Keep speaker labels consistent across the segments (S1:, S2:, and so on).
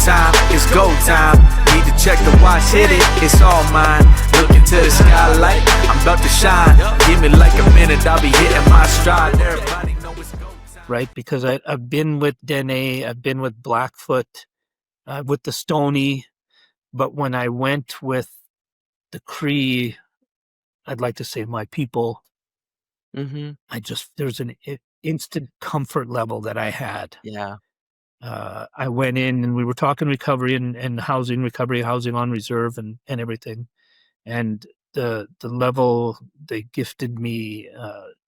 S1: time, it's go time. Need to check the watch, hit it, it's all mine. Look into the skylight, I'm about to shine. Give me like a minute, I'll be hitting my stride. Everybody know it's go time.
S2: Right, because I've been with Dene, I've been with Blackfoot, with the Stony, but when I went with the Cree, I'd like to say my people, there's an instant comfort level that I had.
S3: Yeah.
S2: I went in and we were talking recovery and housing, recovery, housing on reserve and everything. And the level they gifted me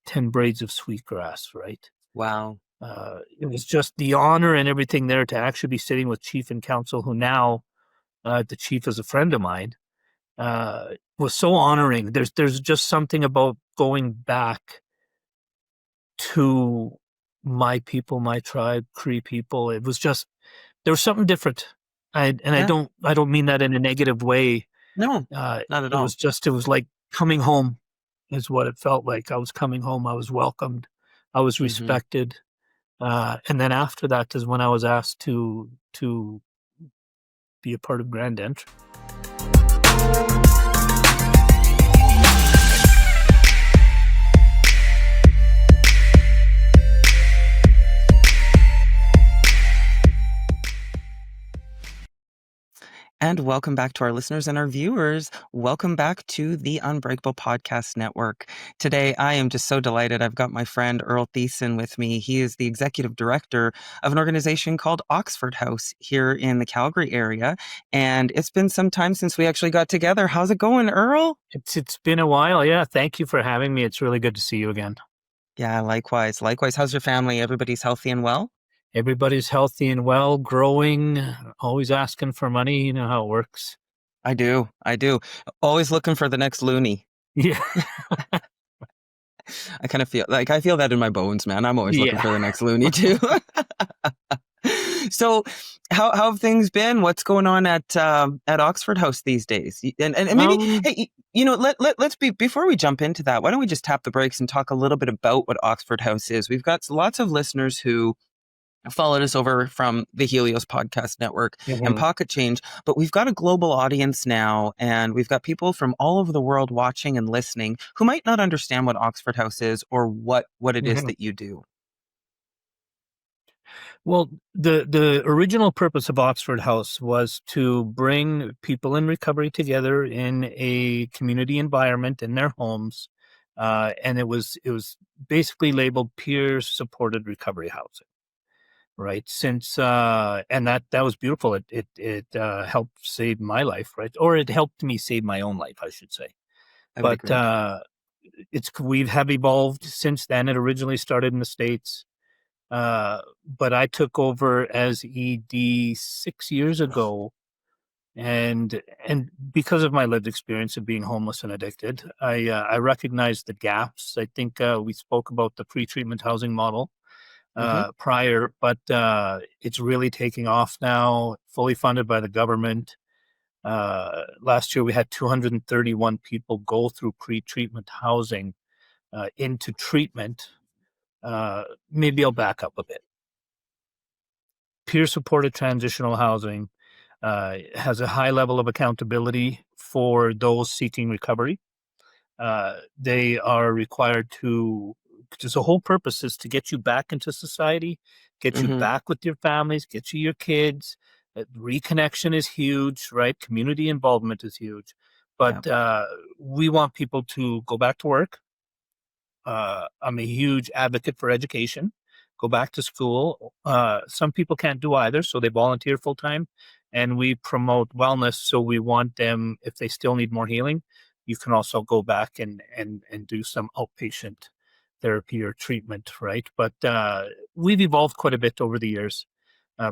S2: 10 braids of sweetgrass, right?
S3: Wow.
S2: It was just the honor and everything there to actually be sitting with chief and council, who now the chief is a friend of mine, was so honoring. There's just something about going back to my people, my tribe, Cree people. It was just, there was something different. I don't mean that in a negative way.
S3: No, not at all.
S2: It was like coming home is what it felt like. I was coming home. I was welcomed. I was respected. And then after that is when I was asked to be a part of Grand Entry.
S3: And welcome back to our listeners and our viewers. Welcome back to the Unbreakable Podcast Network. Today, I am just so delighted. I've got my friend Earl Thiessen with me. He is the executive director of an organization called Oxford House here in the Calgary area. And it's been some time since we actually got together. How's it going, Earl?
S2: It's been a while. Yeah. Thank you for having me. It's really good to see you again.
S3: Yeah, likewise. Likewise. How's your family? Everybody's healthy and well?
S2: Everybody's healthy and well, growing, always asking for money. You know how it works.
S3: I do. Always looking for the next loony.
S2: Yeah.
S3: I kind of feel that in my bones, man. I'm always looking for the next loony too. So how have things been? What's going on at Oxford House these days? And maybe, hey, let's before we jump into that, why don't we just tap the brakes and talk a little bit about what Oxford House is? We've got lots of listeners who followed us over from the Helios Podcast Network and Pocket Change, but we've got a global audience now, and we've got people from all over the world watching and listening who might not understand what Oxford House is or what it is that you do.
S2: Well, the original purpose of Oxford House was to bring people in recovery together in a community environment in their homes, and it was basically labeled peer-supported recovery housing. Right. Since and that was beautiful. It helped save my life, right? Or it helped me save my own life, I should say. But we have evolved since then. It originally started in the States, but I took over as ED 6 years ago, and because of my lived experience of being homeless and addicted, I recognized the gaps. I think we spoke about the pretreatment housing model prior, but it's really taking off now, fully funded by the government. Last year, we had 231 people go through pre-treatment housing into treatment. Maybe I'll back up a bit. Peer-supported transitional housing has a high level of accountability for those seeking recovery. They are required to, because the whole purpose is to get you back into society, get you back with your families, get you your kids. Reconnection is huge, right? Community involvement is huge. But we want people to go back to work. I'm a huge advocate for education. Go back to school. Some people can't do either, so they volunteer full time. And we promote wellness, so we want them, if they still need more healing, you can also go back and do some outpatient therapy or treatment, right? But we've evolved quite a bit over the years.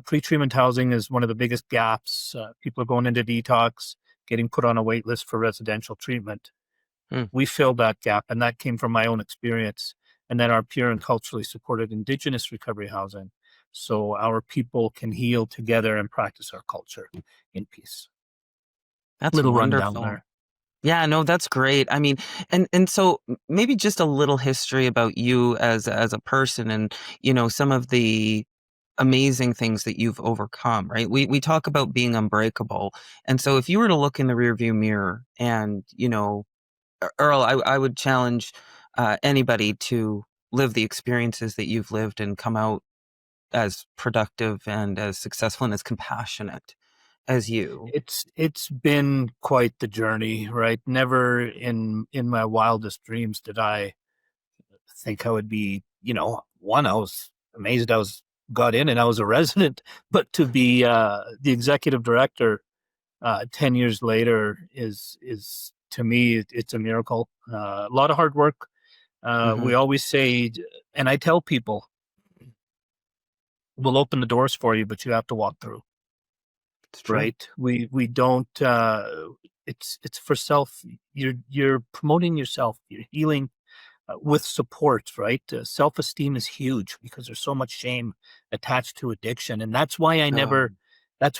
S2: Pre-treatment housing is one of the biggest gaps. People are going into detox, getting put on a wait list for residential treatment. We filled that gap, and that came from my own experience. And then our peer and culturally supported Indigenous recovery housing, so our people can heal together and practice our culture in peace.
S3: That's
S2: little
S3: wonderful.
S2: rundown there.
S3: Yeah, no, that's great. I mean, and so maybe just a little history about you as a person, and some of the amazing things that you've overcome, right? We talk about being unbreakable. And so if you were to look in the rearview mirror and, Earl, I would challenge anybody to live the experiences that you've lived and come out as productive and as successful and as compassionate as you.
S2: It's been quite the journey, right? Never in my wildest dreams did I think I would be, one, I was amazed I was got in and I was a resident, but to be the executive director 10 years later is to me, it's a miracle. A lot of hard work.
S3: Hmm.
S2: We always say, and I tell people, we'll open the doors for you, but you have to walk through,
S3: It's true.
S2: right? We don't, it's for self. You're promoting yourself, you're healing with support, right? Self-esteem is huge because there's so much shame attached to addiction. And
S3: Um,
S2: that's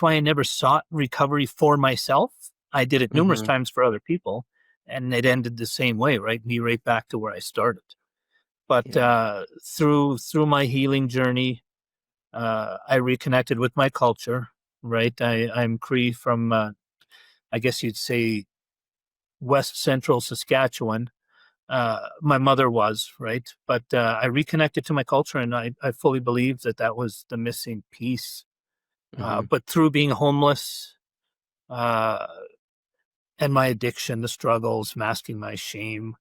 S2: why I never sought recovery for myself. I did it numerous
S3: hmm.
S2: times for other people and it ended the same way, right? Me right back to where I started. But
S3: Yeah.
S2: through my healing journey, I reconnected with my culture, right? I'm Cree from, I guess you'd say, West Central Saskatchewan. My mother was, right? But I reconnected to my culture and I fully believe that that was the missing piece.
S3: Hmm.
S2: But through being homeless uh, and my addiction, the struggles, masking my shame,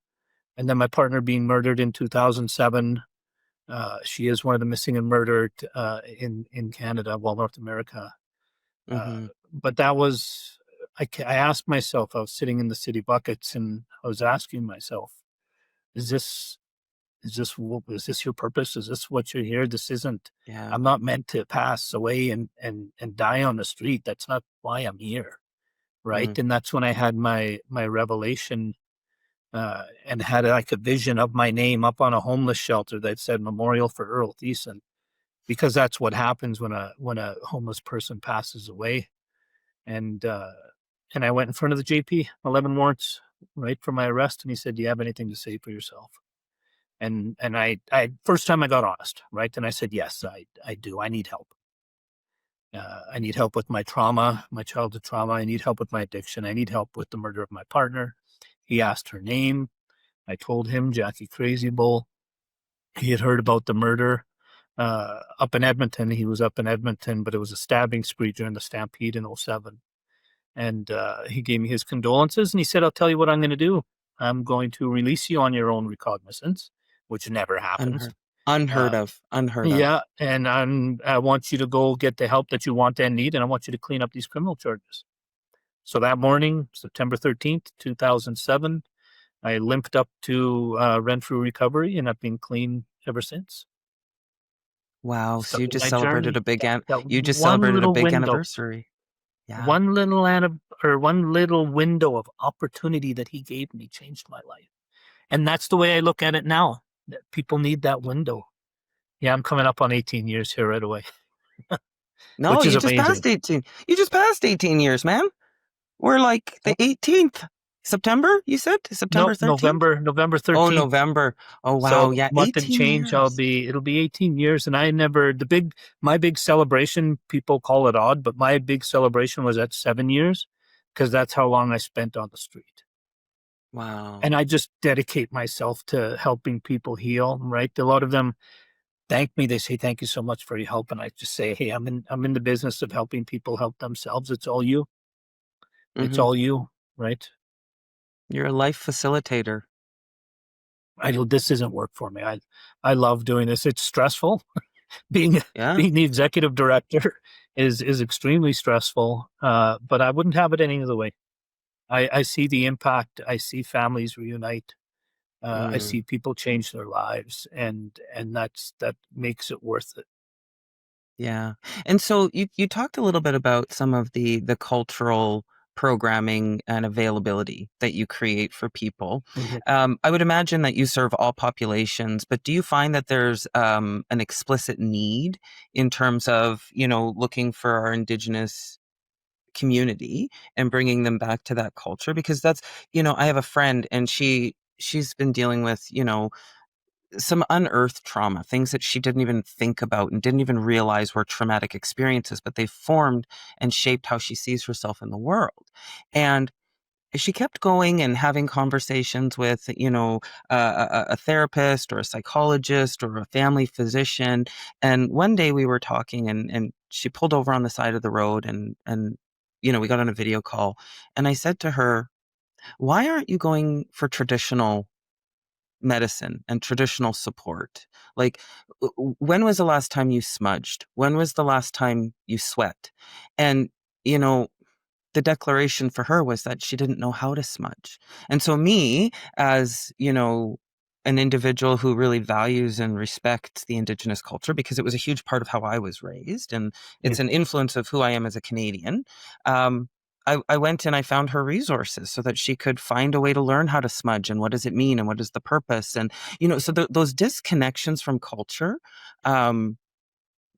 S2: and then my partner being murdered in 2007. She is one of the missing and murdered in Canada, well, North America. Uh,
S3: Hmm.
S2: but that was, I asked myself, I was sitting in the city buckets and I was asking myself, is this is this your purpose? Is this what you're here? This isn't.
S3: Yeah.
S2: I'm not meant to pass away and die on the street. That's not why I'm here, right?
S3: Hmm.
S2: And that's when I had my revelation, and had like a vision of my name up on a homeless shelter that said "Memorial for Earl Thiessen," because that's what happens when a homeless person passes away. And and I went in front of the JP, 11 warrants, right, for my arrest, and he said, "Do you have anything to say for yourself?" And I first time I got honest, right? And I said, yes, I do. I need help. I need help with my trauma, my childhood trauma. I need help with my addiction. I need help with the murder of my partner. He asked her name. I told him, Jackie Crazy Bull. He had heard about the murder up in Edmonton. He was up in Edmonton, but it was a stabbing spree during the Stampede in '07. And he gave me his condolences and he said, I'll tell you what I'm going to do. I'm going to release you on your own recognizance, which never happens.
S3: Unheard. Unheard
S2: Uh,
S3: of. Unheard
S2: yeah,
S3: of.
S2: and I want you to go get the help that you want and need, and I want you to clean up these criminal charges. So that morning, September 13th, 2007, I limped up to Renfrew Recovery, and I've been clean ever since.
S3: Wow. So you
S2: Started
S3: just
S2: my
S3: celebrated
S2: journey.
S3: a big
S2: That
S3: you just
S2: one
S3: celebrated a
S2: little
S3: big
S2: window,
S3: anniversary. Yeah.
S2: one little or one little window of opportunity that he gave me changed my life, and that's the way I look at it now. That people need that window. Yeah, I'm coming up on 18 years here right away,
S3: No,
S2: which is
S3: you just
S2: amazing.
S3: passed 18. You just passed 18 years, man. We're like the 18th. September, you said? September
S2: Nope,
S3: 13th?
S2: November
S3: Oh,
S2: 13th.
S3: November. Oh, wow.
S2: So
S3: Yeah,
S2: month and
S3: 18
S2: change,
S3: years.
S2: it'll be 18 years. And I never, my big celebration, people call it odd, but my big celebration was at 7 years because that's how long I spent on the street. And
S3: Wow.
S2: I just dedicate myself to helping people heal, right? A lot of them thank me. They say, thank you so much for your help. And I just say, hey, I'm in the business of helping people help themselves. It's all you. It's
S3: Hmm.
S2: all you, right?
S3: You're a life facilitator.
S2: This isn't work for me. I love doing this. It's stressful. being
S3: Yeah.
S2: being the executive director is extremely stressful. But I wouldn't have it any other way. I see the impact. I see families reunite. I
S3: Mm.
S2: see people change their lives, and that makes it worth it.
S3: Yeah. And so you talked a little bit about some of the cultural programming and availability that you create for people.
S2: Mhm.
S3: I would imagine that you serve all populations, but do you find that there's an explicit need in terms of, looking for our Indigenous community and bringing them back to that culture? Because that's, I have a friend and she's been dealing with, some unearthed trauma, things that she didn't even think about and didn't even realize were traumatic experiences, but they formed and shaped how she sees herself in the world. And she kept going and having conversations with, a therapist or a psychologist or a family physician. And one day we were talking, and she pulled over on the side of the road, and we got on a video call. And I said to her, "Why aren't you going for traditional medicine and traditional support? Like, when was the last time you smudged? When was the last time you sweat?" And, you know, the declaration for her was that she didn't know how to smudge. And so me, as, an individual who really values and respects the Indigenous culture, because it was a huge part of how I was raised, and
S2: Yeah.
S3: it's an influence of who I am as a Canadian. I went and I found her resources so that she could find a way to learn how to smudge and what does it mean and what is the purpose. And, so those disconnections from culture,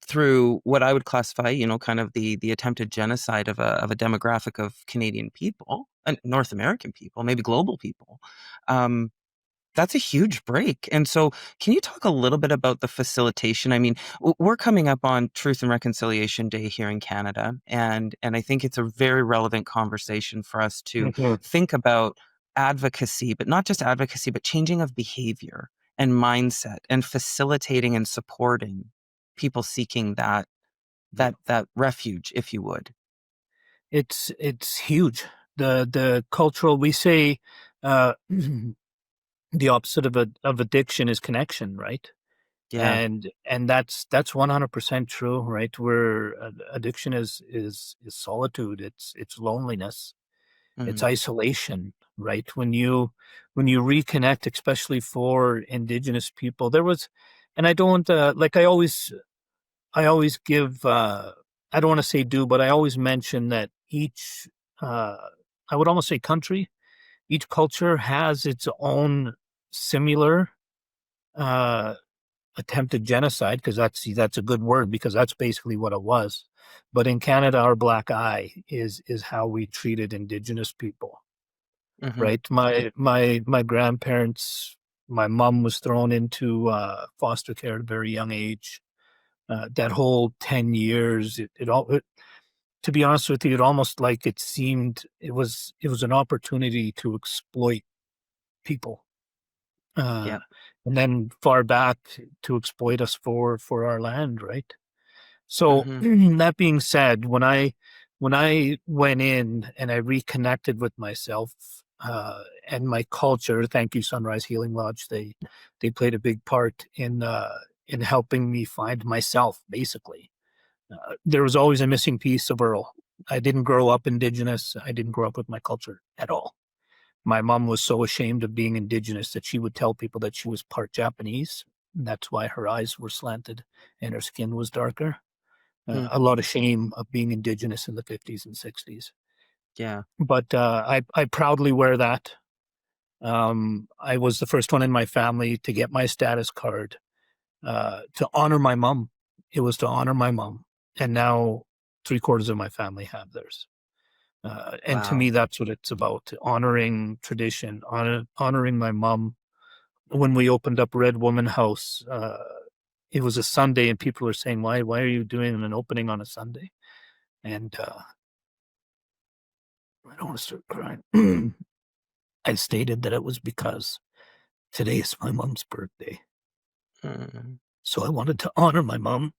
S3: through what I would classify, kind of the attempted genocide of a demographic of Canadian people and North American people, maybe global people. That's a huge break. And so, can you talk a little bit about the facilitation? I mean, we're coming up on Truth and Reconciliation Day here in Canada, and I think it's a very relevant conversation for us to
S2: Mhm.
S3: think about advocacy, but not just advocacy, but changing of behavior and mindset, and facilitating and supporting people seeking that refuge, if you would.
S2: It's huge. The cultural, we say, uh, the opposite of addiction is connection, right?
S3: Yeah.
S2: And that's 100% true, right? Where addiction is solitude, it's loneliness, it's
S3: Mm.
S2: isolation, right? When you reconnect, especially for Indigenous people, there was, and I don't like I always give I don't want to say do, but I always mention that each uh, I would almost say country, each culture has its own similar uh, attempted genocide, because that's a good word, because that's basically what it was. But in Canada, our black eye is how we treated Indigenous people,
S3: Mhm.
S2: right? My grandparents, my mom was thrown into foster care at a very young age. That whole 10 years, to be honest with you, it almost like it seemed it was an opportunity to exploit people, uh,
S3: Yep.
S2: and then far back to exploit us for our land, right? So
S3: Mhm.
S2: that being said, when I went in and I reconnected with myself and my culture, thank you, Sunrise Healing Lodge. They played a big part in helping me find myself. Basically, there was always a missing piece of Earl. I didn't grow up Indigenous. I didn't grow up with my culture at all. My mom was so ashamed of being Indigenous that she would tell people that she was part Japanese. That's why her eyes were slanted and her skin was darker.
S3: Hmm.
S2: A lot of shame of being Indigenous in the 50s and 60s.
S3: Yeah.
S2: But I proudly wear that. I was the first one in my family to get my status card to honor my mom. It was to honor my mom. And now three-quarters of my family have theirs. And to
S3: Wow.
S2: me, that's what it's about, honoring tradition, honoring my mom. When we opened up Red Woman House, it was a Sunday, and people were saying, "Why are you doing an opening on a Sunday?" And I don't want to start crying. I stated that it was because today is my mom's birthday,
S3: Mm.
S2: so I wanted to honor my mom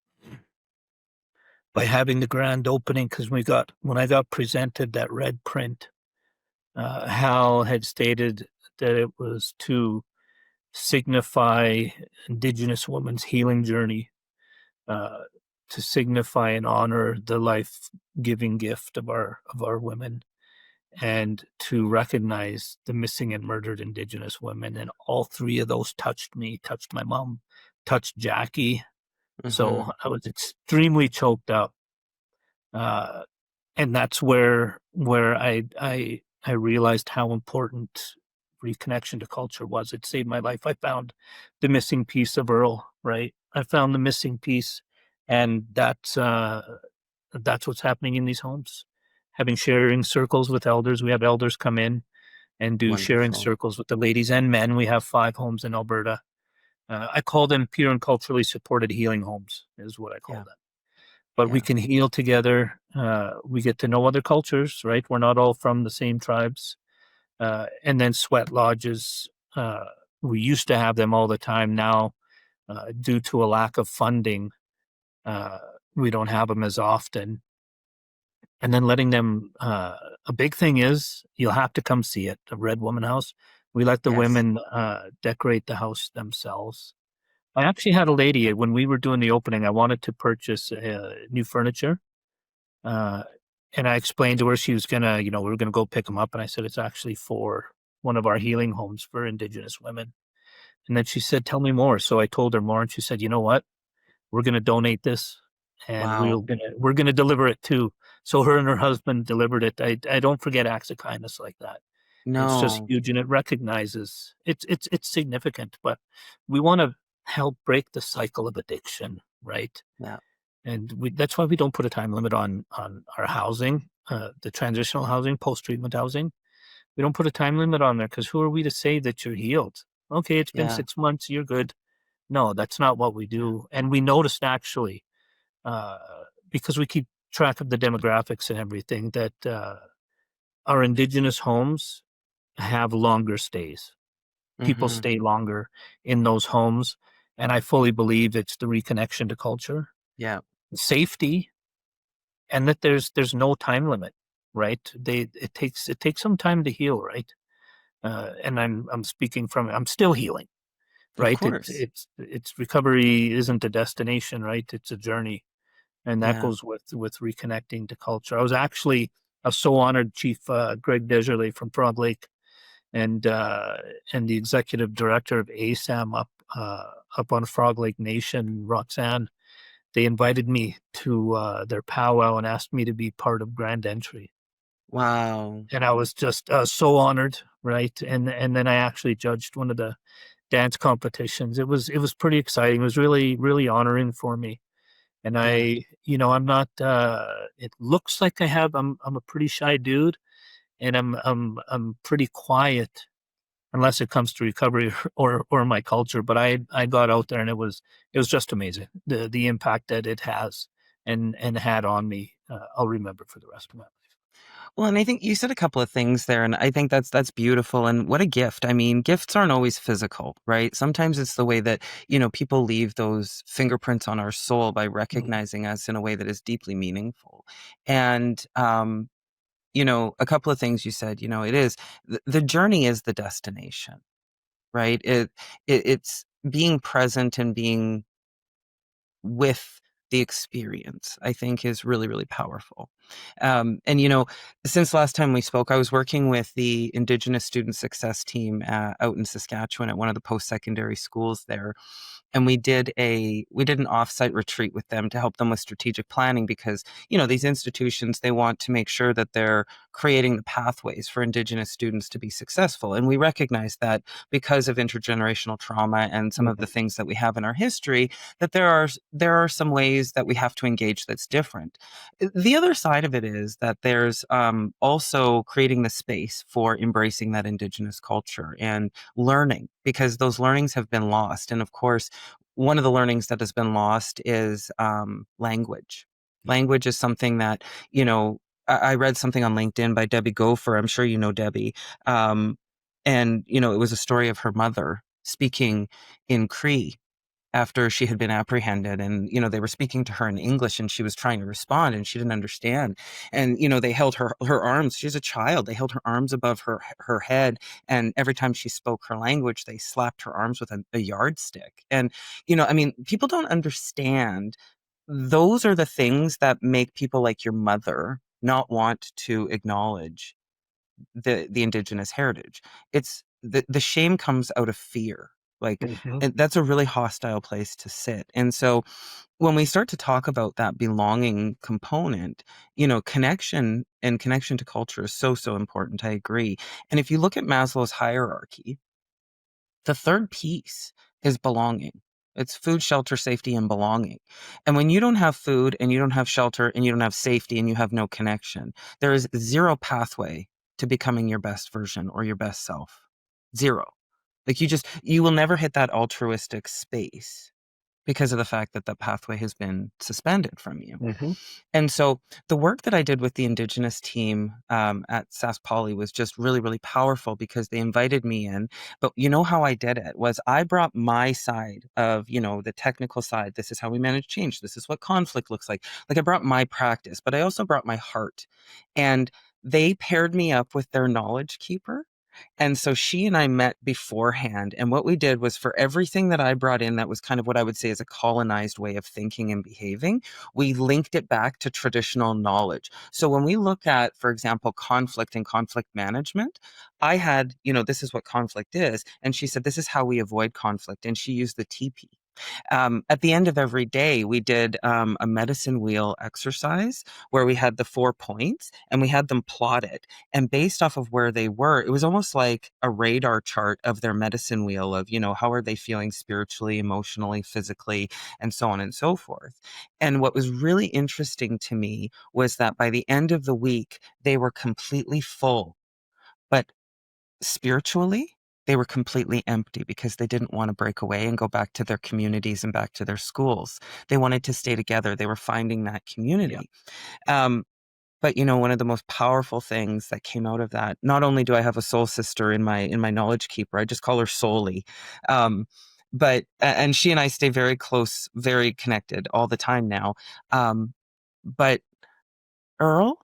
S2: by having the grand opening. Because when I got presented that red print, Hal had stated that it was to signify Indigenous women's healing journey, uh, to signify and honor the life-giving gift of our women, and to recognize the missing and murdered Indigenous women. And all three of those touched me, touched my mom, touched Jackie.
S3: Mhm.
S2: So I was extremely choked up. Uh, and that's where I realized how important reconnection to culture was. It saved my life. I found the missing piece of Earl, right? I found the missing piece, and that's what's happening in these homes. Having sharing circles with elders, we have elders come in and do sharing
S3: Wonderful.
S2: circles with the ladies and men. We have 5 homes in Alberta, I call them peer and culturally supported healing homes, is what I call
S3: Yeah.
S2: them. But we
S3: Yeah.
S2: can heal together. We get to know other cultures, right? We're not all from the same tribes. And then sweat lodges. We used to have them all the time. Now, due to a lack of funding, uh, we don't have them as often. And then letting them, a big thing is you'll have to come see it. The Red Woman House. We let the
S3: Yes.
S2: women decorate the house themselves. I actually had a lady when we were doing the opening. I wanted to purchase new furniture, uh, and I explained to her she was gonna, we were gonna go pick them up, and I said it's actually for one of our healing homes for Indigenous women. And then she said, "Tell me more." So I told her more, and she said, "You know what? We're gonna donate this, and
S3: Wow.
S2: we're gonna deliver it too." So her and her husband delivered it. I don't forget acts of kindness like that. It's just
S3: No.
S2: huge, and it recognizes it's significant, but we wanna help break the cycle of addiction, right?
S3: Yeah.
S2: And that's why we don't put a time limit on our housing, the transitional housing, post-treatment housing. We don't put a time limit on there because who are we to say that you're healed? Okay, it's been
S3: Yeah.
S2: 6 months, you're good. No, that's not what we
S3: Yeah.
S2: do, and we noticed actually, uh, because we keep track of the demographics and everything, that, our Indigenous homes have longer stays. People
S3: Mm-hmm.
S2: stay longer in those homes, and I fully believe it's the reconnection to culture,
S3: Yeah.
S2: safety, and that there's no time limit, right? It takes some time to heal, right? And I'm speaking from I'm still healing,
S3: Of
S2: right?
S3: course.
S2: It's recovery isn't a destination, right? It's a journey, and that
S3: Yeah.
S2: goes with reconnecting to culture. I was so honored, Chief Greg Desjardins from Frog Lake and the executive director of ASAM up on Frog Lake Nation, Roxanne. They invited me to their powwow and asked me to be part of Grand Entry,
S3: Wow.
S2: and I was just so honored, right? And then I actually judged one of the dance competitions. It was pretty exciting. It was really honoring for me. And
S3: Yeah.
S2: I'm not. It looks like I'm a pretty shy dude, and I'm pretty quiet unless it comes to recovery or my culture. But I got out there and it was just amazing the impact that it has and had on me. I'll remember for the rest of my life.
S3: Well, and I think you said a couple of things there, and I think that's beautiful. And what a gift. I mean, gifts aren't always physical, right? Sometimes it's the way that, people leave those fingerprints on our soul by
S2: Mhm.
S3: recognizing us in a way that is deeply meaningful. And a couple of things you said, it is the journey is the destination, right? It's being present and being with the experience, I think is really, really powerful. And, since last time we spoke, I was working with the Indigenous Student Success Team out in Saskatchewan at one of the post-secondary schools there. And we did an offsite retreat with them to help them with strategic planning because, these institutions, they want to make sure that they're creating the pathways for Indigenous students to be successful. And we recognize that because of intergenerational trauma and some of the
S2: Mhm.
S3: things that we have in our history, that there are some ways that we have to engage that's different. The other side of it is that there's also creating the space for embracing that Indigenous culture and learning because those learnings have been lost. And of course, one of the learnings that has been lost is language. Language is something that, I read something on LinkedIn by Debbie Gopher. I'm sure you know Debbie. And, it was a story of her mother speaking in Cree after she had been apprehended and they were speaking to her in English and she was trying to respond and she didn't understand and they held her arms, she's a child, they held her arms above her head, and every time she spoke her language they slapped her arms with a yardstick. And I mean, people don't understand those are the things that make people like your mother not want to acknowledge the Indigenous heritage. It's the shame comes out of fear. Like,
S2: Mhm.
S3: and that's a really hostile place to sit. And so when we start to talk about that belonging component, connection and connection to culture is so, so important. I agree. And if you look at Maslow's hierarchy, the third piece is belonging. It's food, shelter, safety, and belonging. And when you don't have food and you don't have shelter and you don't have safety and you have no connection, there is zero pathway to becoming your best version or your best self. Zero. Like you will never hit that altruistic space because of the fact that the pathway has been suspended from you.
S2: Mm-hmm.
S3: And so the work that I did with the Indigenous team at SAS Poly was just really, really powerful because they invited me in. But you know how I did it was I brought my side of, the technical side. This is how we manage change. This is what conflict looks like. Like I brought my practice, but I also brought my heart. And they paired me up with their knowledge keeper. And so she and I met beforehand. And what we did was for everything that I brought in, that was kind of what I would say is a colonized way of thinking and behaving, we linked it back to traditional knowledge. So when we look at, for example, conflict and conflict management, I had, this is what conflict is. And she said, this is how we avoid conflict. And she used the TP. At the end of every day, we did a medicine wheel exercise where we had the 4 points and we had them plotted. And based off of where they were, it was almost like a radar chart of their medicine wheel of, how are they feeling spiritually, emotionally, physically, and so on and so forth. And what was really interesting to me was that by the end of the week, they were completely full. But spiritually, they were completely empty because they didn't want to break away and go back to their communities and back to their schools. They wanted to stay together. They were finding that community. Um, but one of the most powerful things that came out of that, not only do I have a soul sister in my knowledge keeper, I just call her Souli. And she and I stay very close, very connected all the time now. But Earl,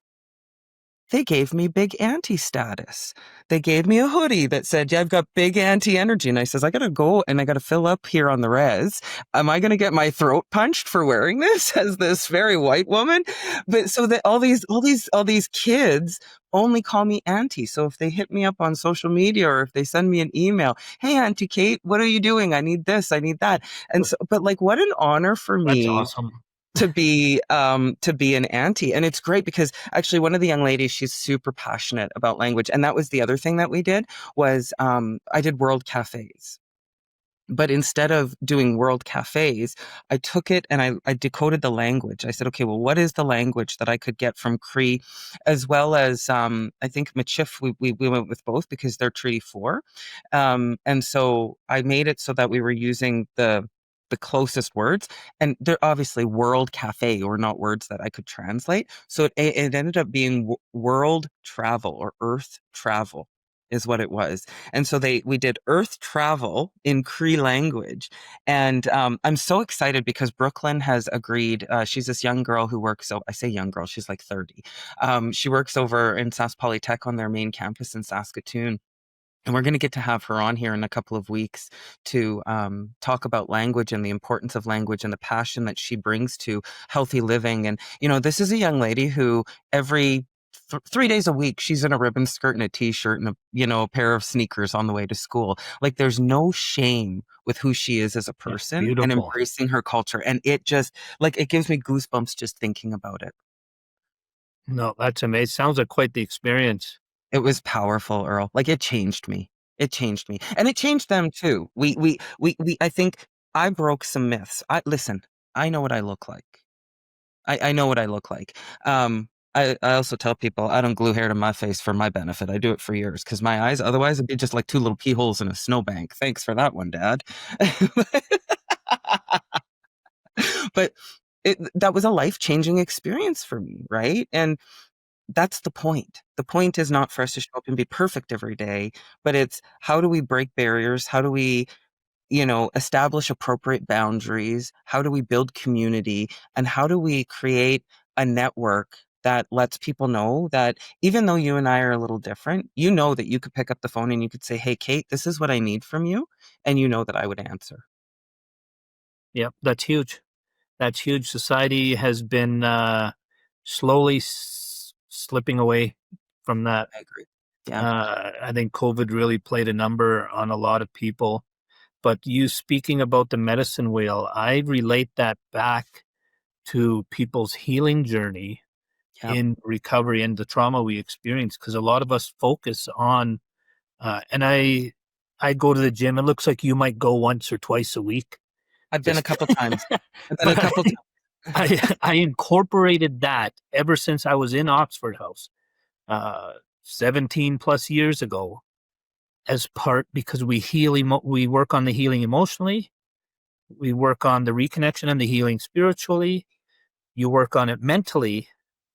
S3: they gave me big auntie status. They gave me a hoodie that said, yeah, I've got big auntie energy. And I says, I got to go and I got to fill up here on the res. Am I going to get my throat punched for wearing this as this very white woman? But so that all these kids only call me auntie. So if they hit me up on social media or if they send me an email, hey, Auntie Kait, what are you doing? I need this, I need that. And so, but like, what an honor for
S2: That's
S3: me
S2: awesome.
S3: to be an auntie. And it's great because actually one of the young ladies, she's super passionate about language. And that was the other thing that we did was I did world cafes. But instead of doing world cafes, I took it and I decoded the language. I said, okay, well, what is the language that I could get from Cree, as well as I think Michif, we went with both because they're Treaty 4. And so I made it so that we were using the closest words, and they're obviously world cafe or not words that I could translate. So it ended up being world travel or earth travel is what it was. And so we did earth travel in Cree language. And I'm so excited because Brooklyn has agreed. She's this young girl who works, so I say young girl, she's like 30. She works over in Sask Polytech on their main campus in Saskatoon. And we're going to get to have her on here in a couple of weeks to talk about language and the importance of language and the passion that she brings to healthy living. And, this is a young lady who every 3 days a week, she's in a ribbon skirt and a t-shirt and a pair of sneakers on the way to school. Like there's no shame with who she is as a person and
S2: Beautiful.
S3: embracing her culture. And it just it gives me goosebumps just thinking about it.
S2: No, that's amazing. Sounds like quite the experience.
S3: It was powerful, Earl. Like it changed me. It changed me. And it changed them too. I think I broke some myths. I know what I look like. I know what I look like. I also tell people I don't glue hair to my face for my benefit. I do it for yours because my eyes, otherwise it'd be just like two little pee holes in a snowbank. Thanks for that one, Dad. But that was a life-changing experience for me, right? And that's the point. The point is not for us to show up and be perfect every day, but it's how do we break barriers? How do we, establish appropriate boundaries? How do we build community? And how do we create a network that lets people know that even though you and I are a little different, that you could pick up the phone and you could say, hey, Kait, this is what I need from you. And that I would answer.
S2: Yep, that's huge. That's huge. Society has been slowly slipping away from that.
S3: I agree. Yeah.
S2: I think COVID really played a number on a lot of people. But you speaking about the medicine wheel, I relate that back to people's healing journey
S3: Yeah.
S2: in recovery and the trauma we experience, because a lot of us focus on, and I go to the gym. It looks like you might go once or twice a week.
S3: I've been a couple times.
S2: I incorporated that ever since I was in Oxford House, 17 plus years ago. as part, because we work on the healing emotionally, we work on the reconnection and the healing spiritually, you work on it mentally,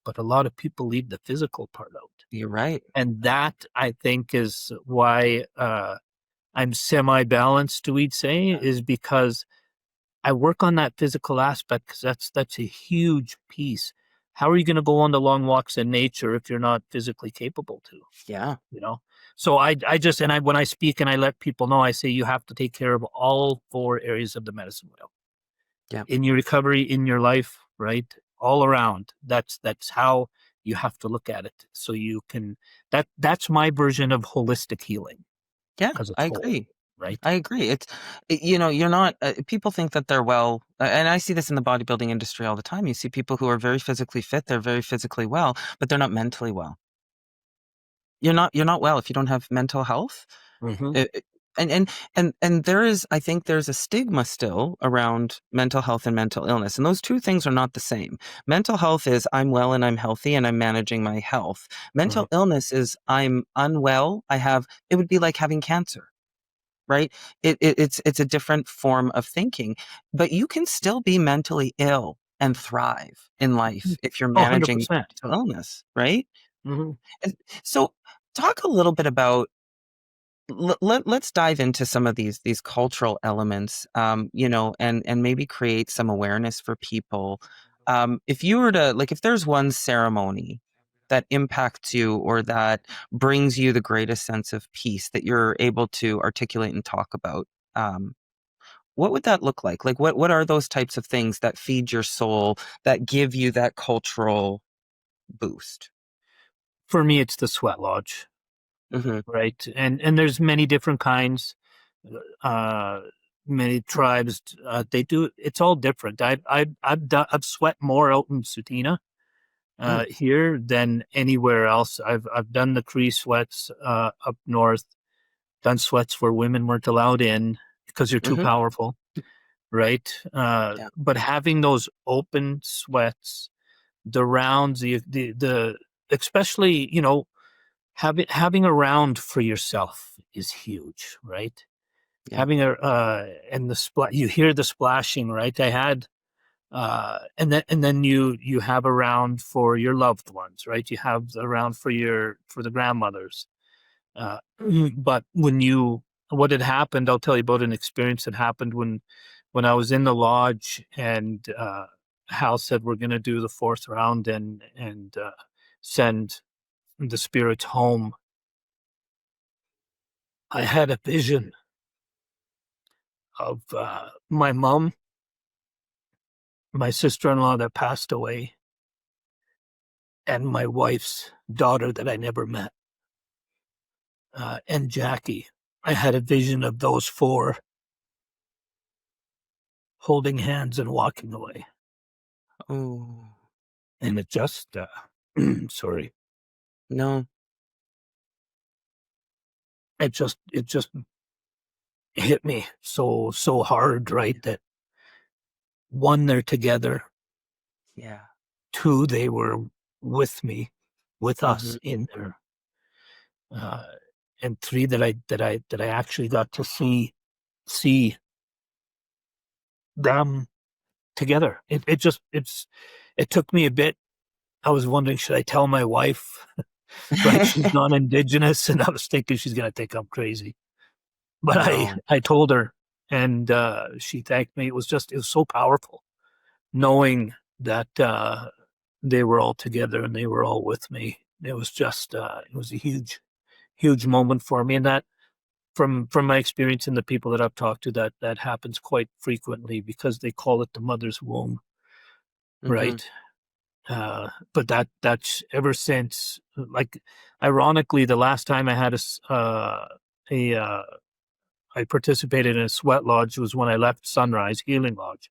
S2: but a lot of people leave the physical part out.
S3: You're right.
S2: And that, I think, is why I'm semi-balanced, we'd say, is because I work on that physical aspect, because that's a huge piece. How are you going to go on the long walks in nature if you're not physically capable to?
S3: Yeah.
S2: So I just, when I speak and I let people know, I say you have to take care of all 4 areas of the medicine wheel.
S3: Yeah.
S2: In your recovery, in your life, right? All around. That's how you have to look at it. So you can, that's my version of holistic healing.
S3: Yeah,
S2: As a
S3: I
S2: whole,
S3: agree.
S2: right?
S3: I agree. You're not, people think that they're well, and I see this in the bodybuilding industry all the time. You see people who are very physically fit, they're very physically well, but they're not mentally well. You're not well if you don't have mental health.
S2: Mm-hmm.
S3: And there is, I think there's a stigma still around mental health and mental illness. And those two things are not the same. Mental health is I'm well and I'm healthy and I'm managing my health. Mental
S2: Mm-hmm.
S3: illness is I'm unwell. It would be like having cancer. Right? It's a different form of thinking, but you can still be mentally ill and thrive in life if you're
S2: Oh,
S3: managing
S2: 100%.
S3: mental illness, right?
S2: Mm-hmm.
S3: And so talk a little bit about, let's dive into some of these cultural elements, and maybe create some awareness for people. If you were to, like, if there's one ceremony that impacts you or that brings you the greatest sense of peace that you're able to articulate and talk about, what would that look like? Like, what are those types of things that feed your soul, that give you that cultural boost?
S2: For me, it's the sweat lodge,
S3: Hmm.
S2: right? And there's many different kinds, uh, many tribes. They do. It's all different. I've sweat more out in Sutina
S3: Mm,
S2: here than anywhere else. I've done the Cree sweats up north. Done sweats where women weren't allowed in because you're too
S3: hmm.
S2: powerful, right?
S3: Yeah.
S2: But having those open sweats, the rounds, the especially, having a round for yourself is huge, right?
S3: Yeah.
S2: Having and you hear the splashing, right? I had, and then you have a round for your loved ones, right? You have a round for the grandmothers. But what had happened, I'll tell you about an experience that happened when I was in the lodge, and Hal said we're going to do the 4th round and send the spirits home. I had a vision of my mom, my sister-in-law that passed away, and my wife's daughter that I never met, and Jackie. I had a vision of those 4 holding hands and walking away.
S3: Oh,
S2: And it just, sorry,
S3: no.
S2: it just hit me so hard, right? That 1, they're together.
S3: Yeah.
S2: 2, they were with me, with
S3: Hmm.
S2: us in there. Uh, and 3, that I actually got to see them together. It took me a bit. I was wondering, should I tell my wife? Right, she's not Indigenous, and I was thinking she's gonna think I'm crazy. But I
S3: No.
S2: I told her, and she thanked me. It was so powerful knowing that they were all together and they were all with me. It was it was a huge moment for me, and that from my experience and the people that I've talked to, that happens quite frequently because they call it the mother's womb,
S3: Hmm.
S2: right? But that's ever since. Like, ironically, the last time I had a I participated in a sweat lodge was when I left Sunrise Healing Lodge.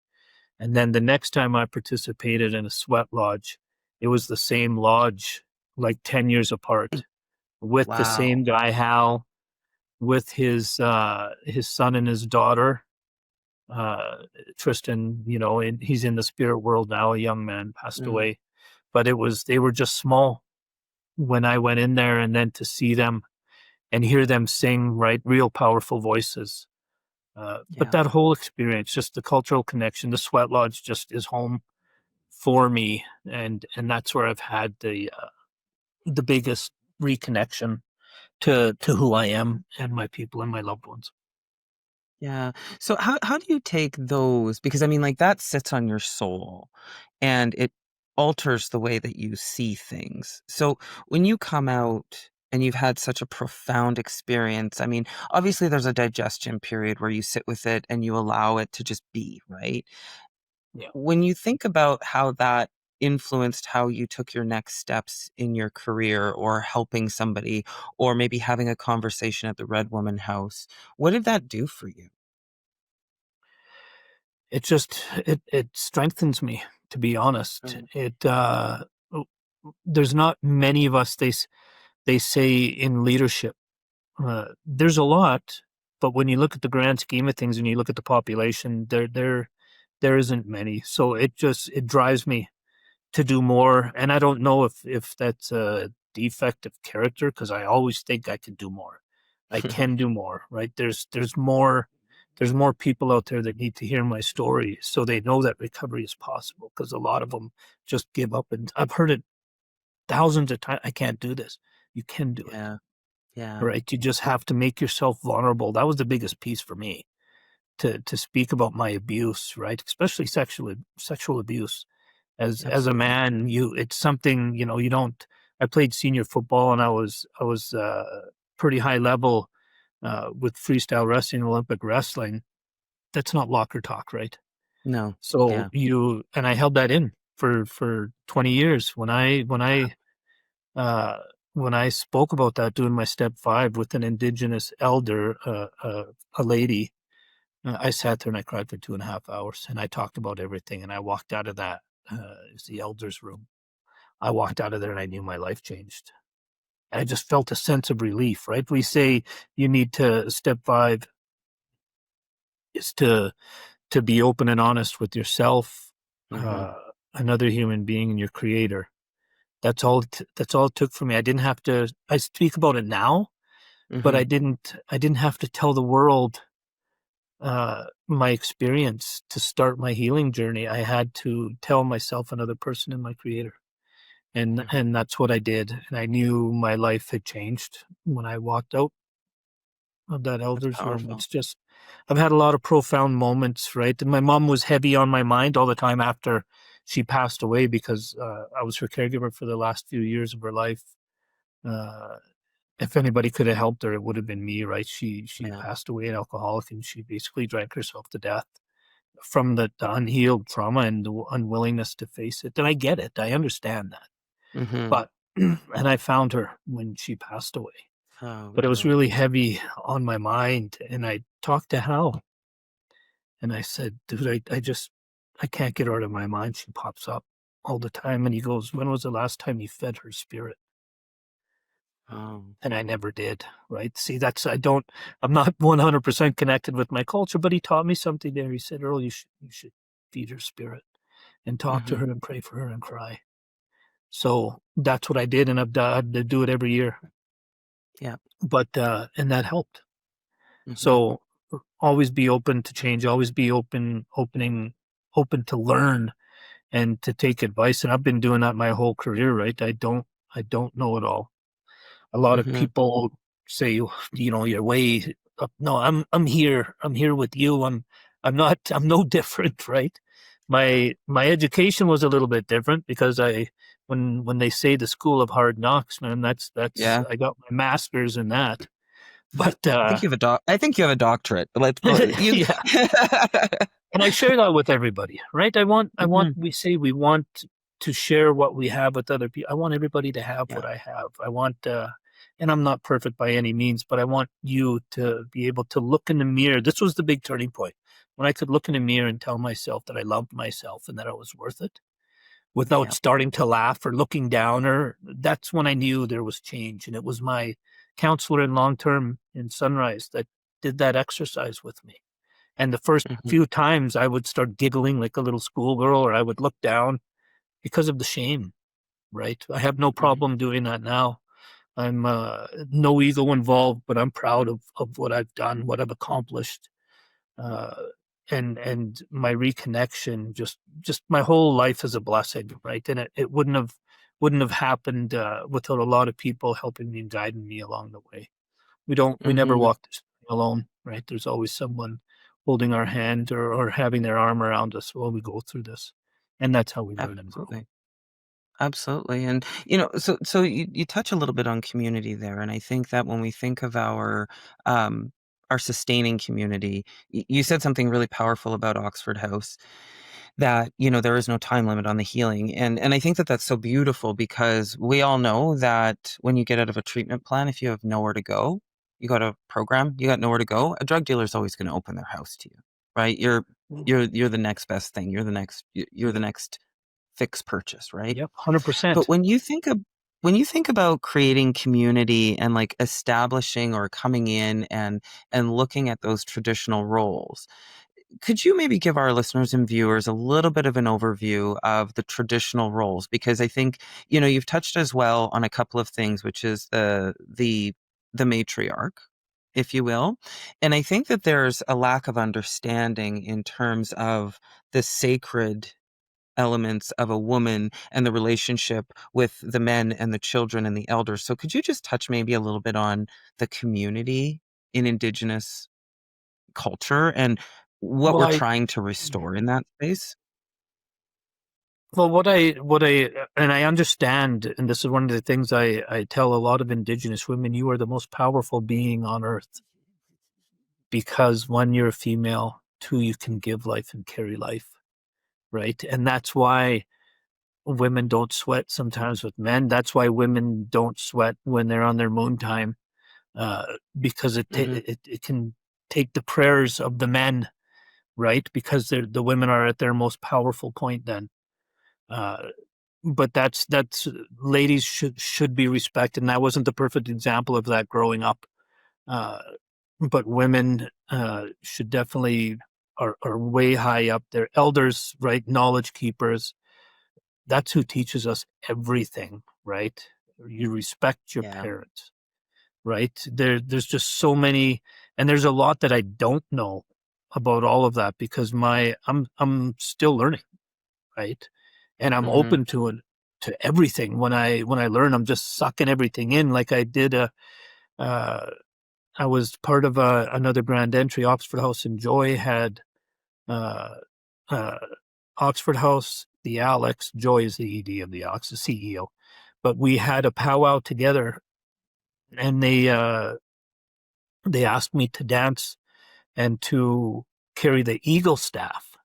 S2: And then the next time I participated in a sweat lodge, it was the same lodge, like 10 years apart, with the
S3: Wow.
S2: same guy, Hal, with his son and his daughter, uh, Tristan, and he's in the spirit world now, a young man passed
S3: Mm.
S2: away. But they were just small when I went in there, and then to see them. and hear them sing, right? Real powerful voices. But
S3: Yeah.
S2: that whole experience, just the cultural connection, the sweat lodge just is home for me. And that's where I've had the biggest reconnection to who I am and my people and my loved ones.
S3: Yeah. So how do you take those? Because I mean, like that sits on your soul and it alters the way that you see things. So when you come out and you've had such a profound experience, I mean, obviously there's a digestion period where you sit with it and you allow it to just be, right?
S2: Yeah.
S3: When you think about how that influenced how you took your next steps in your career or helping somebody or maybe having a conversation at the Red Woman House, what did that do for you?
S2: It just it strengthens me, to be honest.
S3: Mm.
S2: W- there's not many of us, they say, in leadership. There's a lot, but when you look at the grand scheme of things and you look at the population, there isn't many. So it drives me to do more. And I don't know if that's a defect of character, because I always think I can do more. I can do more, right? There's more people out there that need to hear my story so they know that recovery is possible, because a lot of them just give up. And I've heard it thousands of times. I can't do this. You can do it,
S3: Yeah. Yeah.
S2: right? You just have to make yourself vulnerable. That was the biggest piece for me, to speak about my abuse, right? Especially sexual abuse. As a
S3: Absolutely.
S2: man, it's something, you don't. I played senior football, and I was pretty high level with freestyle wrestling, Olympic wrestling. That's not locker talk, right?
S3: No.
S2: So
S3: Yeah.
S2: and I held that in for 20 years. Uh, when I spoke about that doing my step 5 with an Indigenous elder, a lady, I sat there and I cried for 2.5 hours, and I talked about everything. And I walked out of that. It was the elders' room. I walked out of there and I knew my life changed. I just felt a sense of relief, right? We say you need to step 5 is to be open and honest with yourself,
S3: Mhm.
S2: another human being, and your creator. That's all it took for me. I didn't have to. I speak about it now, but
S3: Mhm.
S2: I didn't have to tell the world my experience to start my healing journey. I had to tell myself, another person, and my creator.
S3: Mhm.
S2: And that's what I did. And I knew my life had changed when I walked out of that
S3: That's
S2: elder's room.
S3: powerful.
S2: It's just, I've had a lot of profound moments, right? And my mom was heavy on my mind all the time after she passed away, because I was her caregiver for the last few years of her life. Uh, if anybody could have helped her, it would have been me, right? She
S3: Yeah.
S2: passed away an alcoholic, and she basically drank herself to death from the unhealed trauma and the unwillingness to face it. And I get it. I understand that.
S3: Mhm.
S2: But and I found her when she passed away.
S3: Oh,
S2: But it was
S3: wow.
S2: really heavy on my mind, and I talked to Hal, and I said, "Dude, I can't get her out of my mind. She pops up all the time." And he goes, "When was the last time you fed her spirit?"
S3: Oh.
S2: And I never did, right? See, I'm not 100% connected with my culture, but he taught me something there. He said, "Earl, you should feed her spirit and talk to
S3: Mhm.
S2: her and pray for her and cry." So that's what I did, and I had to do it every year.
S3: Yeah.
S2: But and that helped.
S3: Mhm.
S2: So always be open to change, always be open to learn and to take advice. And I've been doing that my whole career, right? I don't know it all. A lot of
S3: Mhm.
S2: people say, you're way up. No, I'm here. I'm here with you. I'm not, I'm no different, right?
S3: Yeah.
S2: My education was a little bit different, because when they say the school of hard knocks, man, that's
S3: Yeah.
S2: I got my master's in that. But
S3: I think you have a doctorate. But let's you
S2: yeah. And I share that with everybody, right?
S3: Mhm.
S2: We say we want to share what we have with other people. I want everybody to have
S3: Yeah.
S2: what I have. And I'm not perfect by any means, but I want you to be able to look in the mirror. This was the big turning point, when I could look in the mirror and tell myself that I loved myself and that I was worth it, without
S3: Yeah.
S2: starting to laugh or looking down. Or that's when I knew there was change. And it was my counselor in long term in Sunrise that did that exercise with me. And the first
S3: Mhm.
S2: few times I would start giggling like a little schoolgirl, or I would look down because of the shame, right? I have no
S3: Mhm.
S2: problem doing that now. I'm no ego involved, but I'm proud of what I've done, what I've accomplished. Uh, and my reconnection, just my whole life is a blessing, right? And it wouldn't have happened without a lot of people helping me and guiding me along the way. We never
S3: Mm-hmm.
S2: walk this alone, right? There's always someone holding our hand or having their arm around us while we go through this. And that's how we learn and grow.
S3: Absolutely. Absolutely. And so you touch a little bit on community there. And I think that when we think of our sustaining community, you said something really powerful about Oxford House, that, there is no time limit on the healing. And I think that that's so beautiful, because we all know that when you get out of a treatment plan, if you have nowhere to go, you got a program, you got nowhere to go, a drug dealer is always going to open their house to you, right? You're
S2: Mm.
S3: you're the next best thing. You're the next fix purchase, right?
S2: Yep,
S3: But
S2: 100%.
S3: when you think about creating community and like establishing or coming in and looking at those traditional roles, could you maybe give our listeners and viewers a little bit of an overview of the traditional roles? Because I think, you've touched as well on a couple of things, which is the matriarch, if you will. And I think that there's a lack of understanding in terms of the sacred elements of a woman and the relationship with the men and the children and the elders. So could you just touch maybe a little bit on the community in Indigenous culture and what
S2: Well,
S3: we're
S2: I
S3: trying to restore in that space?
S2: well, what I and I understand, and this is one of the things I tell a lot of Indigenous women: you are the most powerful being on earth, because one, you're a female, two, you can give life and carry life, right? And that's why women don't sweat sometimes with men. That's why women don't sweat when they're on their moon time, uh, because
S3: Hmm.
S2: it can take the prayers of the men, right? Because the women are at their most powerful point then. Uh, but that's ladies should be respected. And I wasn't the perfect example of that growing up. Uh, but women should definitely are way high up there. Elders, right? Knowledge keepers. That's who teaches us everything, right? You respect your
S3: Yeah.
S2: parents, right? There's just so many, and there's a lot that I don't know about all of that, because I'm still learning, right? And I'm
S3: Hmm.
S2: open to everything. When I learn, I'm just sucking everything in, like I did. Uh, I was part of another grand entry. Oxford House and Joy had uh, uh, Oxford House, the Alex. Joy is the ED of the Ox, the CEO. But we had a powwow together, and they asked me to dance and to carry the eagle staff.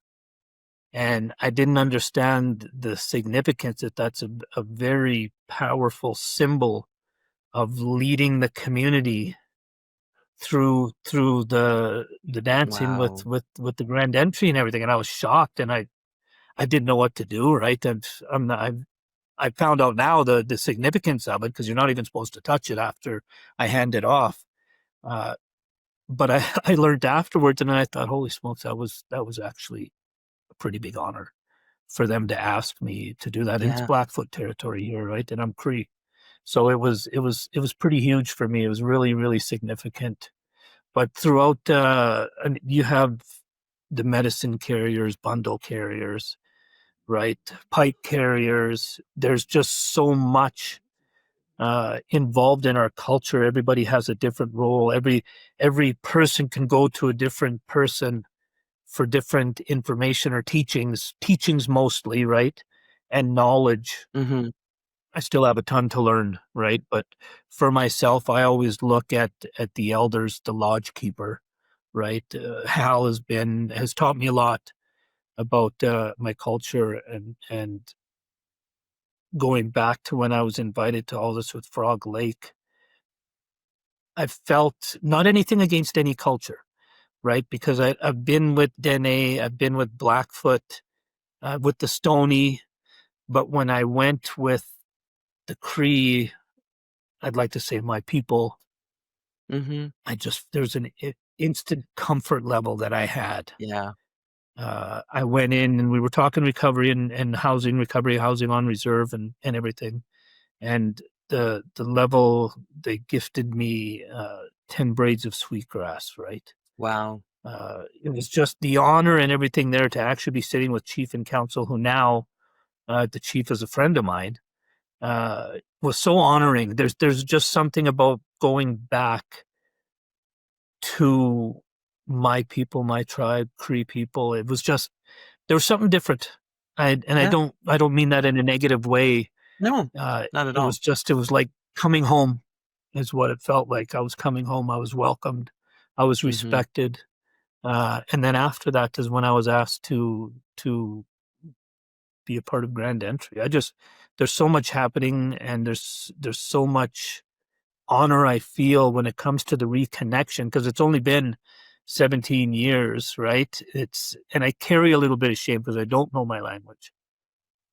S2: And I didn't understand the significance that that's a very powerful symbol of leading the community through the dancing
S3: Wow.
S2: with the grand entry and everything. And I was shocked, and I didn't know what to do, right? And I'm not, I found out now the significance of it, because you're not even supposed to touch it after I hand it off. Uh, but I learned afterwards, and then I thought, holy smokes, that was actually a pretty big honor for them to ask me to do that. And it's
S3: Yeah.
S2: Blackfoot territory here, right? And I'm Cree. So it was pretty huge for me. It was really, really significant. But throughout, and you have the medicine carriers, bundle carriers, right? Pipe carriers. There's just so much involved in our culture. Everybody has a different role. Every person can go to a different person for different information or teachings mostly, right? And knowledge.
S3: Hmm.
S2: I still have a ton to learn, right? But for myself, I always look at the elders, the lodge keeper, right? Hal has taught me a lot about my culture, and going back to when I was invited to all this with Frog Lake. I felt not anything against any culture, right? Because I've been with Dene, I've been with Blackfoot, with the Stony, but when I went with the Cree, I'd like to say my people,
S3: Hmm.
S2: there's an instant comfort level that I had.
S3: Yeah.
S2: I went in and we were talking recovery and housing, recovery, housing on reserve and everything. And the level they gifted me 10 braids of sweetgrass, right?
S3: Wow.
S2: It was just the honor and everything there to actually be sitting with chief and council, who now the chief is a friend of mine, was so honoring. There's just something about going back to my people, my tribe, Cree people. It was just, there was something different. I don't mean that in a negative way.
S3: No, not at all.
S2: It was like coming home is what it felt like. I was coming home. I was welcomed. I was respected. And then after that is when I was asked to be a part of Grand Entry. There's so much happening, and there's so much honor I feel when it comes to the reconnection, because it's only been 17 years, right? And I carry a little bit of shame because I don't know my language,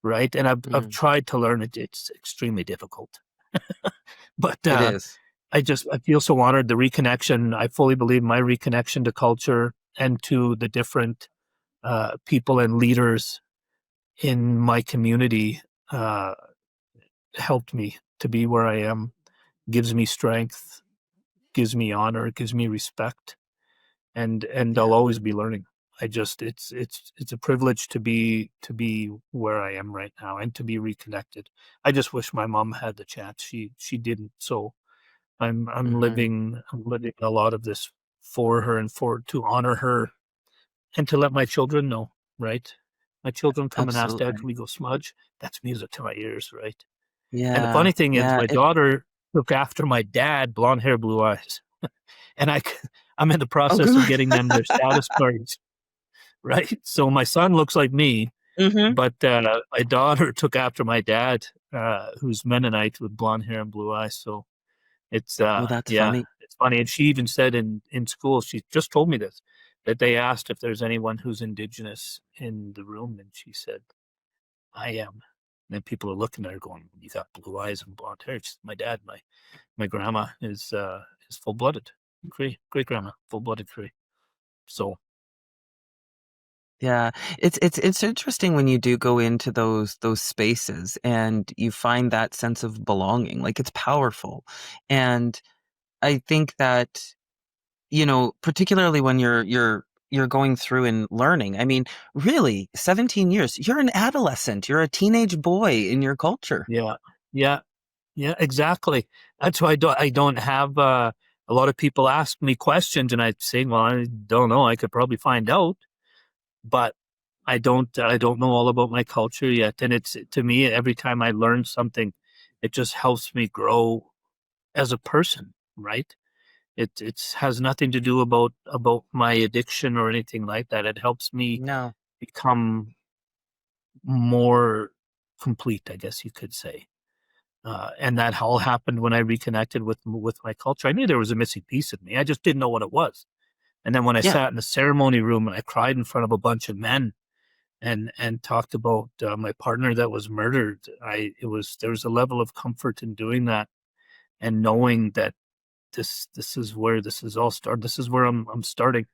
S2: right? And I've tried to learn it. It's extremely difficult. But
S3: it is.
S2: I feel so honored. The reconnection, I fully believe my reconnection to culture and to the different people and leaders in my community helped me to be where I am, gives me strength, gives me honor, gives me respect, and I'll always be learning. It's a privilege to be where I am right now and to be reconnected. I just wish my mom had the chance. She didn't. So I'm living a lot of this for her and to honor her and to let my children know, right? My children come and ask, Dad, can we go smudge? That's music to my ears, right?
S3: Yeah.
S2: And the funny thing is, my daughter took after my dad, blonde hair, blue eyes. And I'm in the process of getting them their status cards, right? So my son looks like me, but my daughter took after my dad, who's Mennonite with blonde hair and blue eyes. So it's
S3: that's funny.
S2: It's funny. And she even said in school, she just told me this, that they asked if there's anyone who's Indigenous in the room, and she said, I am. And then people are looking at her going, you got blue eyes and blonde hair. She said, my dad, my grandma is full-blooded Cree, great grandma, full-blooded Cree. So
S3: yeah, it's interesting when you do go into those spaces and you find that sense of belonging. Like, it's powerful. And I think that, particularly when you're going through and learning. I mean, really, 17 years, you're an adolescent, you're a teenage boy in your culture.
S2: Yeah, exactly. That's why I don't have a lot of people ask me questions, and I'd say, well, I don't know. I could probably find out, but I don't know all about my culture yet. And it's, to me, every time I learn something, it just helps me grow as a person, right? It has nothing to do about my addiction or anything like that. It helps me become more complete, I guess you could say. And that all happened when I reconnected with my culture. I knew there was a missing piece of me. I just didn't know what it was. And then when I sat in the ceremony room and I cried in front of a bunch of men and talked about my partner that was murdered, there was a level of comfort in doing that and knowing that this is where this is all started. This is where I'm starting.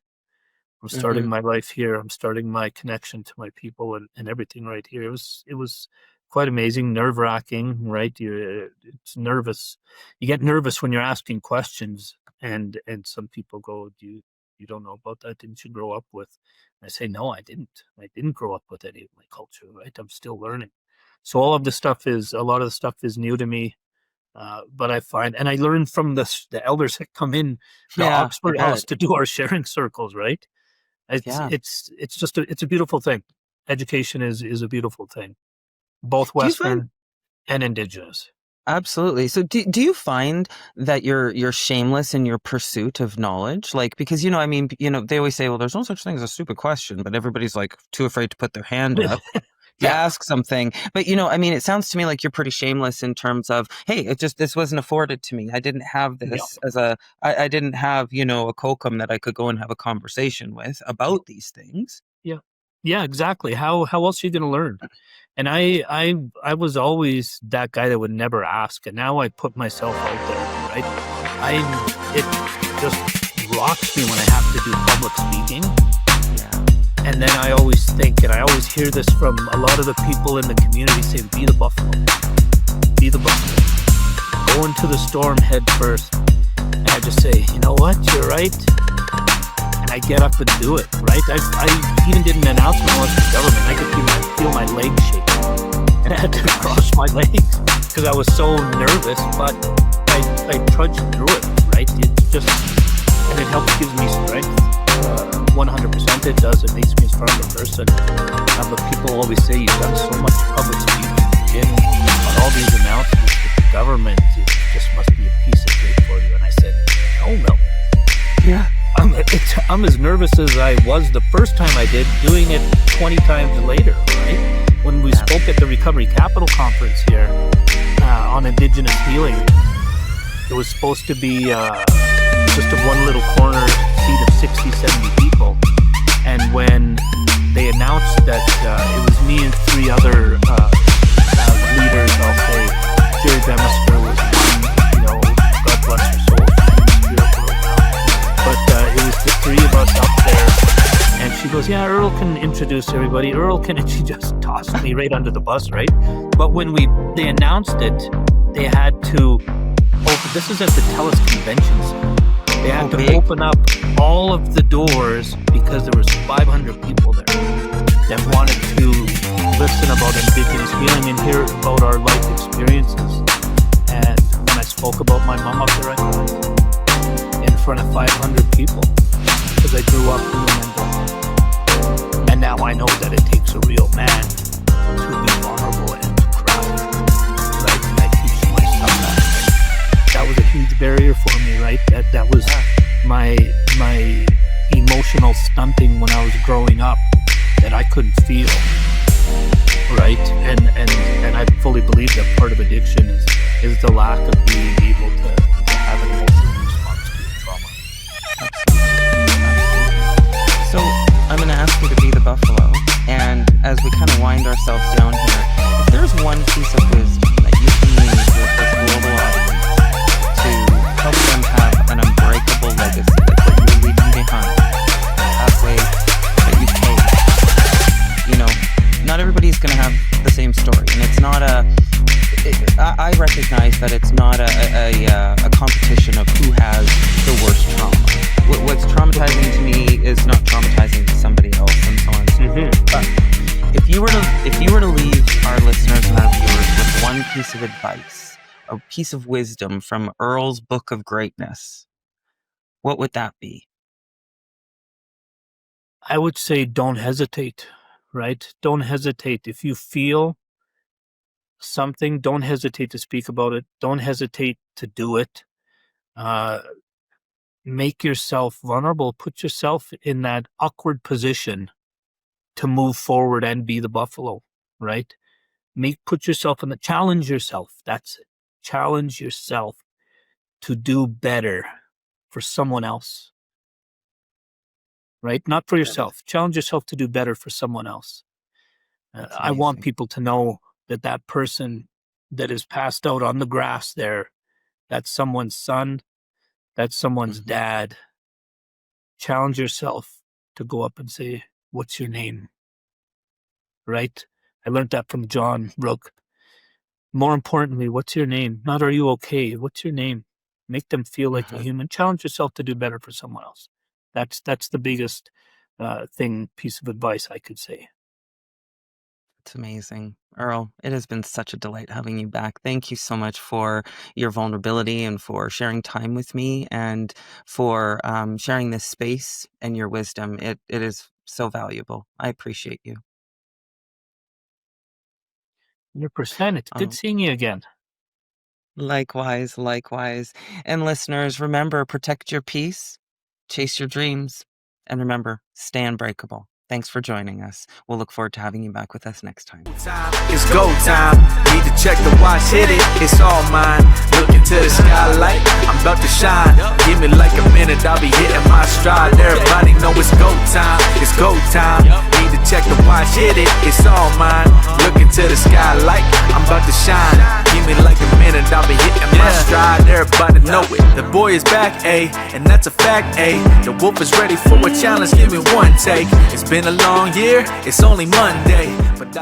S2: I'm starting my life here. I'm starting my connection to my people and everything right here. It was quite amazing, nerve-wracking, right? It's nervous. You get nervous when you're asking questions, and some people go, you don't know about that? Didn't you grow up with? And I say, no, I didn't. I didn't grow up with any of my culture, right? I'm still learning. So a lot of the stuff is new to me. But I find, and I learned from the elders that come in the Oxford House to do our sharing circles, right? It's just it's a beautiful thing. Education is a beautiful thing, both Western and Indigenous.
S3: Absolutely. So do you find that you're shameless in your pursuit of knowledge? Like, because, they always say, well, there's no such thing as a stupid question, but everybody's like too afraid to put their hand up to ask something. But, it sounds to me like you're pretty shameless in terms of, hey, this wasn't afforded to me. I didn't have this I didn't have, a kokum that I could go and have a conversation with about these things.
S2: Yeah, exactly. How else are you going to learn? And I was always that guy that would never ask, and now I put myself out there, right? It just rocks me when I have to do public speaking. Yeah. And then I always think, and I always hear this from a lot of the people in the community saying, be the buffalo. Be the buffalo. go into the storm head first. And I just say, you know what, you're right. And I get up and do it, right? I even did an announcement once to the government. I could feel my legs shaking. And I had to cross my legs because I was so nervous, but I trudged through it, right? It's just, and it helps, gives me strength. 100% it does. It makes me a stronger person. But people always say you've done so much public speaking on all these announcements with the government. It just must be a piece of cake for you. And I said, no.
S3: Yeah.
S2: I'm as nervous as I was the first time I did, doing it 20 times later, right? When we spoke at the Recovery Capital Conference here on Indigenous healing, it was supposed to be just a one little corner seat of 60, 70 people. And when they announced that it was me and 3 other leaders, I'll say, Jerry Bemister was one, God bless her soul, but it was the 3 of us up there. And she goes, yeah, Earl can introduce everybody. And she just tossed me right under the bus, right? But when they announced it, they had to open, this is at the TELUS Convention Center. They had to open up all of the doors because there was 500 people there that wanted to listen about Indigenous healing and hear about our life experiences. And when I spoke about my mom up there, I cried in front of 500 people because I grew up in Manitoba. And now I know that it takes a real man to be vulnerable and to cry, right? And I teach myself that was a huge barrier for me, right? That was my emotional stunting when I was growing up that I couldn't feel, right? And I fully believe that part of addiction is the lack of being able to have an emotional response to your trauma.
S3: So I'm going to ask you to be the buffalo, and as we kind of wind ourselves down here, if there's one piece of wisdom that you can leave with this global audience to help them have an unbreakable legacy, like what you're leaving behind, halfway that you pay. Not everybody's going to have the same story, and it's not I recognize that it's not a competition of who has the worst trauma. What's traumatizing to me is not traumatizing to somebody else, and so on and so forth. But if you were to leave our listeners and our viewers with one piece of advice, a piece of wisdom from Earl's Book of Greatness, what would that be?
S2: I would say don't hesitate, right? Don't hesitate. If you feel something, don't hesitate to speak about it. Don't hesitate to do it. Make yourself vulnerable. Put yourself in that awkward position to move forward and be the buffalo, right? Put yourself in challenge yourself. That's it. Challenge yourself to do better for someone else, right? Not for yourself. Challenge yourself to do better for someone else. I want people to know that person that is passed out on the grass there, that's someone's son, that's someone's dad. Challenge yourself to go up and say, what's your name? Right? I learned that from John Brooke. More importantly, what's your name? Not are you okay? What's your name? Make them feel like a human. Challenge yourself to do better for someone else. That's the biggest piece of advice I could say.
S3: It's amazing. Earl, it has been such a delight having you back. Thank you so much for your vulnerability and for sharing time with me and for sharing this space and your wisdom. It is so valuable. I appreciate you.
S2: 100%. It's good seeing you again.
S3: Likewise. And listeners, remember, protect your peace, chase your dreams, and remember, stay unbreakable. Thanks for joining us. We'll look forward to having you back with us next time.
S1: It's go time. Need to check the watch, hit it. It's all mine. Look into the skylight. I'm about to shine. Give me like a minute, I'll be hitting my stride. Everybody know it's go time. It's go time. Need to check the watch, hit it. It's all mine. Look into the skylight. I'm about to shine. Give me like a minute, I'll be hitting my stride. Everybody know it. The boy is back, and that's a fact, The wolf is ready for a challenge. Give me one take. It's been a long year. It's only Monday, but